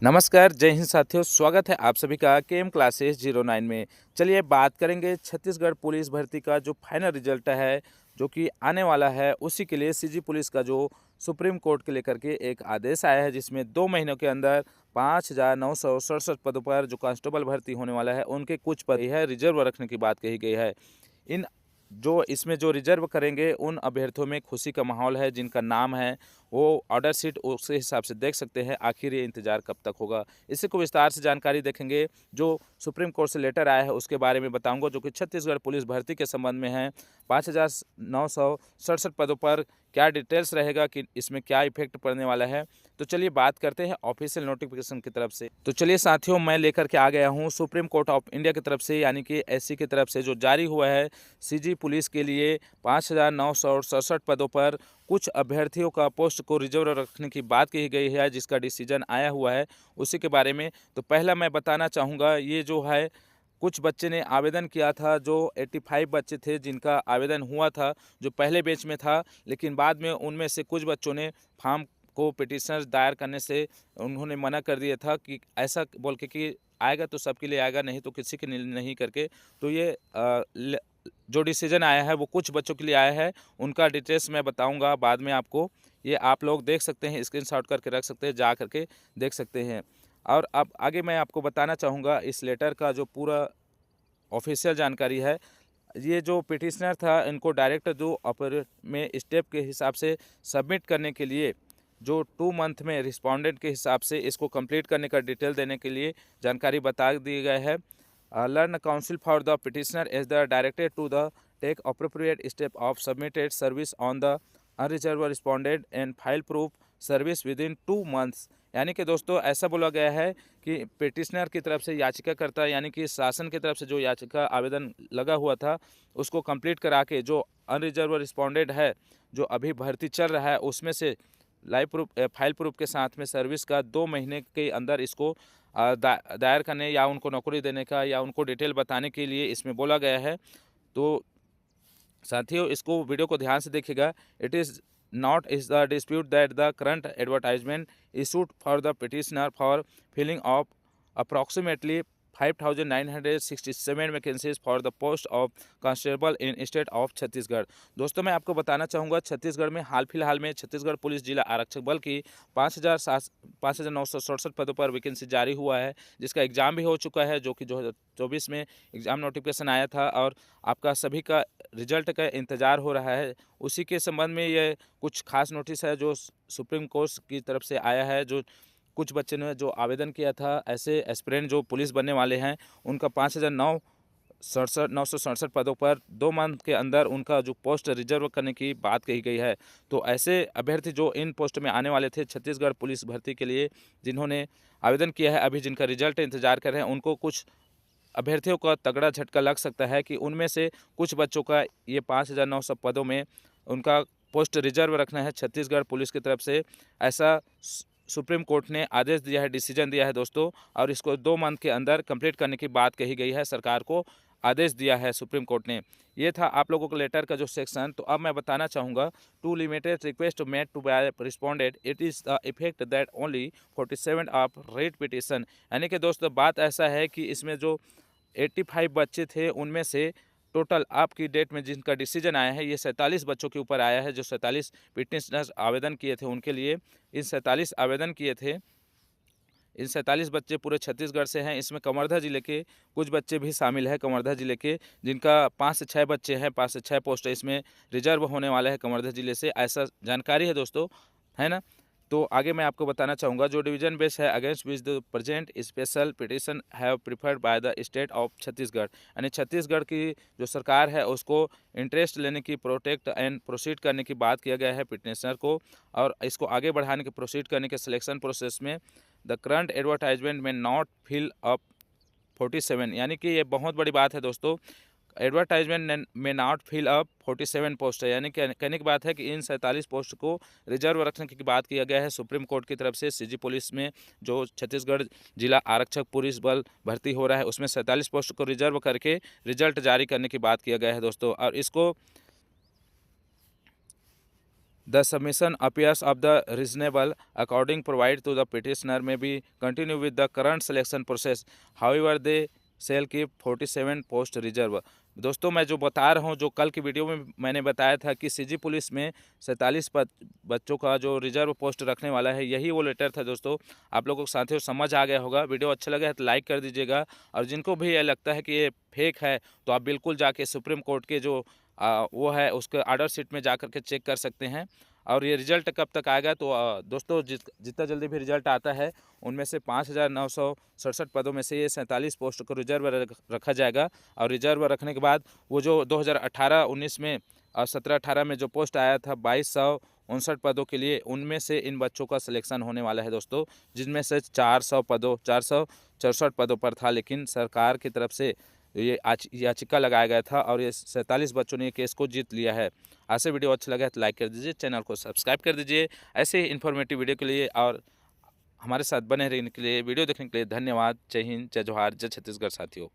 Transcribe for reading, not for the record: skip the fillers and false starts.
नमस्कार, जय हिंद साथियों। स्वागत है आप सभी का केएम क्लासेस 09 में। चलिए बात करेंगे छत्तीसगढ़ पुलिस भर्ती का जो फाइनल रिजल्ट है, जो कि आने वाला है, उसी के लिए सीजी पुलिस का जो सुप्रीम कोर्ट के लेकर के एक आदेश आया है, जिसमें 2 महीनों के अंदर 5,967 पदों पर जो कांस्टेबल भर्ती होने वाला है, उनके कुछ पद है रिजर्व रखने की बात कही गई है। इन जो इसमें जो रिजर्व करेंगे उन अभ्यर्थियों में खुशी का माहौल है, जिनका नाम है वो ऑर्डर शीट उस हिसाब से देख सकते हैं। आखिर ये इंतज़ार कब तक होगा, इसी को विस्तार से जानकारी देखेंगे। जो सुप्रीम कोर्ट से लेटर आया है उसके बारे में बताऊंगा, जो कि छत्तीसगढ़ पुलिस भर्ती के संबंध में है। 5,967 पदों पर क्या डिटेल्स रहेगा, कि इसमें क्या इफेक्ट पड़ने वाला है। तो चलिए बात करते हैं ऑफिशियल नोटिफिकेशन की तरफ से। तो चलिए साथियों, मैं लेकर के आ गया हूँ सुप्रीम कोर्ट ऑफ इंडिया की तरफ से, यानी कि एससी की तरफ से जो जारी हुआ है सीजी पुलिस के लिए 5,967 पदों पर कुछ अभ्यर्थियों का पोस्ट को रिजर्व रखने की बात कही गई है, जिसका डिसीजन आया हुआ है उसी के बारे में। तो पहला मैं बताना चाहूँगा, ये जो है कुछ बच्चे ने आवेदन किया था, जो 85 बच्चे थे जिनका आवेदन हुआ था, जो पहले बैच में था, लेकिन बाद में उनमें से कुछ बच्चों ने फॉर्म को पिटिशन दायर करने से उन्होंने मना कर दिया था, कि ऐसा बोल के कि आएगा तो सबके लिए आएगा, नहीं तो किसी के लिए नहीं करके। तो ये जो डिसीजन आया है वो कुछ बच्चों के लिए आया है। उनका डिटेल्स मैं बताऊंगा बाद में आपको। ये आप लोग देख सकते हैं, स्क्रीनशॉट करके रख सकते हैं, जा करके देख सकते हैं। और अब आगे मैं आपको बताना चाहूँगा इस लेटर का जो पूरा ऑफिशियल जानकारी है। ये जो पिटिशनर था, इनको डायरेक्ट जो ऑपरेट में स्टेप के हिसाब से सबमिट करने के लिए, जो 2 मंथ में रिस्पोंडेंट के हिसाब से इसको कंप्लीट करने का डिटेल देने के लिए जानकारी बता दी गई है। Learned counsel for the petitioner is the directed to the take appropriate step of submitted service on the unreserved respondent and file proof service within 2 months. यानी कि दोस्तों ऐसा बोला गया है कि पिटिशनर की तरफ से याचिकाकर्ता, यानी कि शासन की तरफ से जो याचिका आवेदन लगा हुआ था, उसको कंप्लीट करा के जो अनरिजर्व रिस्पोंडेंट है, जो अभी भर्ती चल रहा है, उसमें से लाइव प्रूफ फाइल प्रूफ के साथ में सर्विस का 2 महीने के अंदर इसको दायर करने या उनको नौकरी देने का या उनको डिटेल बताने के लिए इसमें बोला गया है। तो साथियों, इसको वीडियो को ध्यान से देखिएगा। It is not is the dispute that the current advertisement issued for the petitioner for filling of approximately 5,967 vacancies for the post of constable in state of Chhattisgarh. दोस्तों, मैं आपको बताना चाहूँगा, छत्तीसगढ़ में हाल फिलहाल में छत्तीसगढ़ पुलिस जिला आरक्षक बल की 5,967 पदों पर वैकेंसी जारी हुआ है, जिसका एग्ज़ाम भी हो चुका है, जो कि 2024 में एग्ज़ाम नोटिफिकेशन आया था और आपका सभी का रिजल्ट का इंतज़ार हो रहा है। उसी के संबंध में ये कुछ खास नोटिस है जो सुप्रीम कोर्ट की तरफ से आया है। जो कुछ बच्चे ने जो आवेदन किया था, ऐसे एस्पिरेंट जो पुलिस बनने वाले हैं, उनका 5,967 पदों पर 2 मंथ के अंदर उनका जो पोस्ट रिजर्व करने की बात कही गई है। तो ऐसे अभ्यर्थी जो इन पोस्ट में आने वाले थे छत्तीसगढ़ पुलिस भर्ती के लिए, जिन्होंने आवेदन किया है, अभी जिनका रिजल्ट इंतजार कर रहे हैं, उनको कुछ अभ्यर्थियों का तगड़ा झटका लग सकता है कि उनमें से कुछ बच्चों का ये 5,900 पदों में उनका पोस्ट रिजर्व रखना है छत्तीसगढ़ पुलिस की तरफ से। ऐसा सुप्रीम कोर्ट ने आदेश दिया है, डिसीजन दिया है दोस्तों, और इसको 2 मंथ के अंदर कंप्लीट करने की बात कही गई है। सरकार को आदेश दिया है सुप्रीम कोर्ट ने। ये था आप लोगों को लेटर का जो सेक्शन। तो अब मैं बताना चाहूँगा, to limited request made to by respondent it is the effect that only 47 of writ petition. यानी कि दोस्तों बात ऐसा है कि इसमें जो 85 बच्चे थे, उनमें से टोटल आपकी डेट में जिनका डिसीजन आया है, ये 47 बच्चों के ऊपर आया है। जो 47 पिटिशनर्स आवेदन किए थे उनके लिए, इन 47 आवेदन किए थे, इन 47 बच्चे पूरे छत्तीसगढ़ से हैं। इसमें कवर्धा जिले के कुछ बच्चे भी शामिल हैं, कवर्धा जिले के, जिनका 5 से 6 बच्चे हैं, 5 से 6 पोस्ट इसमें रिजर्व होने वाला है कवर्धा जिले से, ऐसा जानकारी है दोस्तों, है ना। तो आगे मैं आपको बताना चाहूँगा, जो डिवीजन बेस है against which the present special petition have preferred by the state of Chhattisgarh. यानी छत्तीसगढ़ की जो सरकार है उसको इंटरेस्ट लेने की, प्रोटेक्ट एंड प्रोसीड करने की बात किया गया है पिटिशनर को, और इसको आगे बढ़ाने के, प्रोसीड करने के सिलेक्शन प्रोसेस में द करंट एडवर्टाइजमेंट में नॉट फिल अप 47। यानी कि ये बहुत बड़ी बात है दोस्तों। एडवर्टाइजमेंट में नॉट फिल अप 47 पोस्ट है, यानी कहने की बात है कि इन 47 पोस्ट को रिजर्व रखने की बात किया गया है सुप्रीम कोर्ट की तरफ से। सीजी पुलिस में जो छत्तीसगढ़ जिला आरक्षक पुलिस बल भर्ती हो रहा है, उसमें 47 पोस्ट को रिजर्व करके रिजल्ट जारी करने की बात किया गया है दोस्तों। और इसको The submission appears of the reasonable according provide to the petitioner may be continue with the current selection process. However, they shall keep 47 post reserve. दोस्तों मैं जो बता रहा हूँ, जो कल की वीडियो में मैंने बताया था कि सीजी पुलिस में 47 बच्चों का जो रिजर्व पोस्ट रखने वाला है, यही वो लेटर था दोस्तों। आप लोगों को साथियों समझ आ गया होगा। वीडियो अच्छा लगा है तो लाइक कर दीजिएगा, और जिनको भी ये लगता है कि ये फेक है तो आप बिल्कुल जाके सुप्रीम कोर्ट के जो वो है उसके ऑर्डर शीट में जा कर के चेक कर सकते हैं। और ये रिज़ल्ट कब तक आएगा तो दोस्तों जितना जल्दी भी रिज़ल्ट आता है उनमें से 5,967 पदों में से ये 47 पोस्ट को रिजर्व रखा जाएगा। और रिजर्व रखने के बाद वो जो 2018-19 में और 17-18 में जो पोस्ट आया था 2259 पदों के लिए, उनमें से इन बच्चों का सिलेक्शन होने वाला है दोस्तों, जिनमें से 464 पदों पर था। लेकिन सरकार की तरफ से ये याचिका लगाया गया था और ये 47 बच्चों ने केस को जीत लिया है। ऐसे वीडियो अच्छा लगा है तो लाइक कर दीजिए, चैनल को सब्सक्राइब कर दीजिए। ऐसे ही इन्फॉर्मेटिव वीडियो के लिए और हमारे साथ बने रहने के लिए, वीडियो देखने के लिए धन्यवाद। जय हिंद, जय जोहार, जय छत्तीसगढ़ साथियों।